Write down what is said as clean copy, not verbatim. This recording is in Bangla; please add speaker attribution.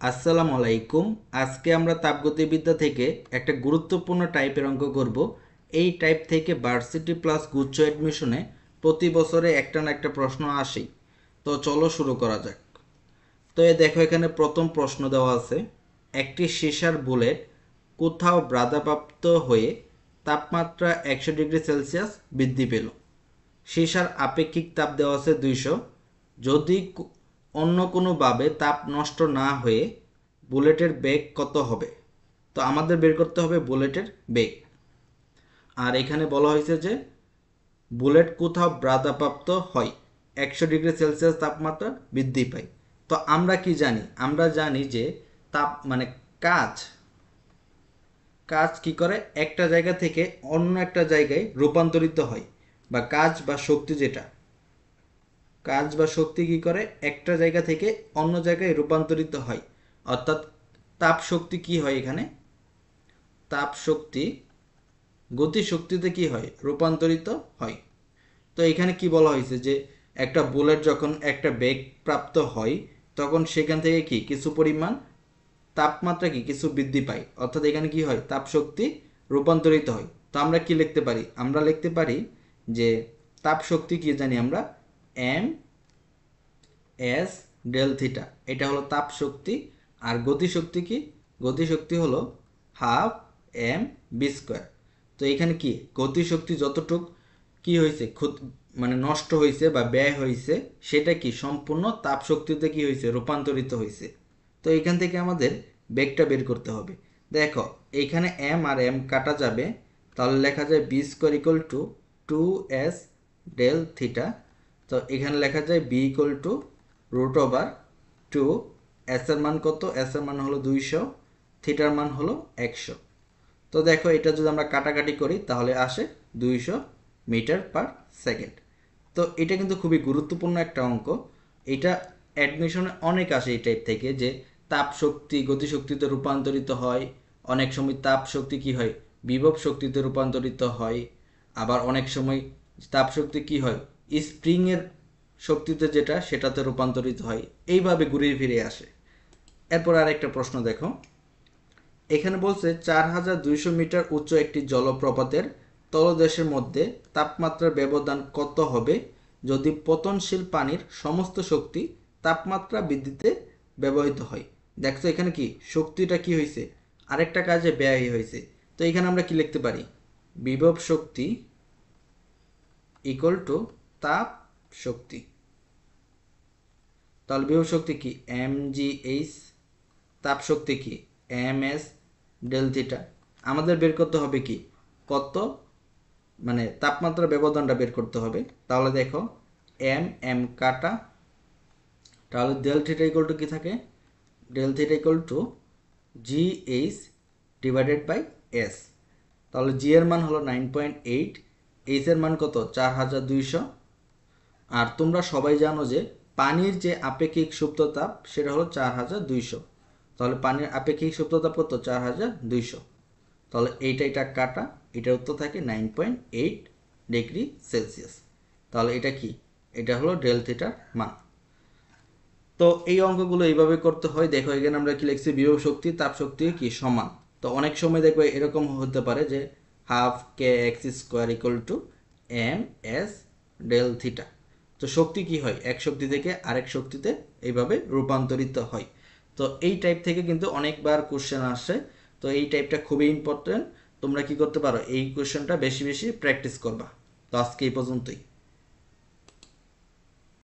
Speaker 1: আসসালামু আলাইকুম। আজকে আমরা তাপগতিবিদ্যা থেকে একটা গুরুত্বপূর্ণ টাইপের অঙ্ক করব। এই টাইপ থেকে ভার্সিটি প্লাস গুচ্ছ অ্যাডমিশনে প্রতি বছরে একটা না একটা প্রশ্ন আসেই। তো চলো শুরু করা যাক। তো দেখো, এখানে প্রথম প্রশ্ন দেওয়া আছে, একটি সীসার বুলেট কোথাও বাধাপ্রাপ্ত হয়ে তাপমাত্রা 100 ডিগ্রি সেলসিয়াস বৃদ্ধি পেল। সীসার আপেক্ষিক তাপ দেওয়া আছে 200। যদি অন্য কোনোভাবে তাপ নষ্ট না হয়ে বুলেটের বেগ কত হবে? তো আমাদের বের করতে হবে বুলেটের বেগ। আর এখানে বলা হয়েছে যে বুলেট কোথাও বাধাপ্রাপ্ত হয়, 100 ডিগ্রি সেলসিয়াস তাপমাত্রা বৃদ্ধি পায়। তো আমরা কি জানি? আমরা জানি যে তাপ মানে কাজ কাজ কি করে, একটা জায়গা থেকে অন্য একটা জায়গায় রূপান্তরিত হয়, বা কাজ বা শক্তি কাজ বা শক্তি কি করে, একটা জায়গা থেকে অন্য জায়গায় রূপান্তরিত হয়। অর্থাৎ তাপ শক্তি কি হয়, এখানে তাপ শক্তি গতি শক্তিতে কি হয়, রূপান্তরিত হয়। তো এখানে কি বলা হয়েছে যে একটা বুলেট যখন একটা বেগ প্রাপ্ত হয়, তখন সেখান থেকে কি কিছু পরিমাণ তাপমাত্রা কি কিছু বৃদ্ধি পায়। অর্থাৎ এখানে কি হয়, তাপ শক্তি রূপান্তরিত হয়। তো আমরা কি লিখতে পারি? আমরা লিখতে পারি যে তাপ শক্তি কি জানি আমরা, এম এস ডেল থিটা, এটা হলো তাপ শক্তি। আর গতিশক্তি কি? গতিশক্তি হলো হাফ এম বি স্কোয়ার। তো এখানে কি গতিশক্তি যতটুক কি হয়েছে, মানে নষ্ট হয়েছে বা ব্যয় হয়েছে, সেটা কি সম্পূর্ণ তাপ শক্তিতে কি হয়েছে, রূপান্তরিত হয়েছে। তো এখান থেকে আমাদের বেগটা বের করতে হবে। দেখো, এইখানে এম আর এম কাটা যাবে, তাহলে লেখা যায় B square equal to 2s del theta. তো এখানে লেখা যায় বি ইকুয়াল টু √/2। এস এর মান কত? এস এর মান হলো 200, থিটার মান হলো 100। তো দেখো, এটা যদি আমরা কাটাকাটি করি তাহলে আসে 200 মিটার পার সেকেন্ড। তো এটা কিন্তু খুবই গুরুত্বপূর্ণ একটা অঙ্ক। এটা অ্যাডমিশনে অনেক আসে এই টাইপ থেকে, যে তাপ শক্তি গতিশক্তিতে রূপান্তরিত হয়, অনেক সময় তাপ শক্তি কি হয়, বিভব শক্তিতে রূপান্তরিত হয়, আবার অনেক সময় তাপ শক্তি কি হয়, স্প্রিংয়ের শক্তিতে যেটা সেটাতে রূপান্তরিত হয়। এইভাবে ঘুরিয়ে ফিরে আসে। এরপর আরেকটা প্রশ্ন দেখো, এখানে বলছে 4200 মিটার উচ্চ একটি জলপ্রপাতের তলদেশের মধ্যে তাপমাত্রার ব্যবধান কত হবে যদি পতনশীল পানির সমস্ত শক্তি তাপমাত্রা বৃদ্ধিতে ব্যবহৃত হয়। দেখছো এখানে কি শক্তিটা কি হয়েছে, আরেকটা কাজে ব্যয় হয়েছে। তো এখানে আমরা কি লিখতে পারি, বিভব শক্তি ইকুয়াল টু তাপ শক্তি। তাহলে বিভব শক্তি কি, mgh, তাপ শক্তি কি, ms ডেল থিটা। আমাদের বের করতে হবে কি, কত মানে তাপমাত্রা ব্যবধানটা বের করতে হবে। তাহলে দেখো, এম এম কাটা, তাহলে ডেল থিটা ইকুয়াল টু কি থাকে, del theta equal to GH divided by S। তাহলে জি এর মান হলো 9.8, এইচ এর মান কত, 4200। আর তোমরা সবাই জানো যে পানির যে আপেক্ষিক সুপ্ত তাপ সেটা হলো 4200। তাহলে পানির আপেক্ষিক সুপ্ত তাপ কত, 4200। তাহলে এটা কাটা, এটার উত্তর থাকে 9.8 ডিগ্রি সেলসিয়াস। তাহলে এটা কি, এটা হলো ডেল থিটার মান। তো এই অঙ্কগুলো এইভাবে করতে হয়। দেখো এখানে আমরা কি লিখছি, বিভব শক্তি তাপ শক্তি কি সমান। তো অনেক সময় দেখবে এরকম হতে পারে যে হাফ কে X square equal to M S del theta. তো শক্তি কি হয়, এক শক্তি থেকে আরেক শক্তিতে এইভাবে রূপান্তরিত হয়। তো এই টাইপ থেকে কিন্তু অনেকবার কোশ্চেন আসে। তো এই টাইপটা খুবই ইম্পর্টেন্ট। তোমরা কি করতে পারো, এই কোশ্চেনটা বেশি বেশি প্র্যাকটিস করবা। তো আজকে এই পর্যন্তই।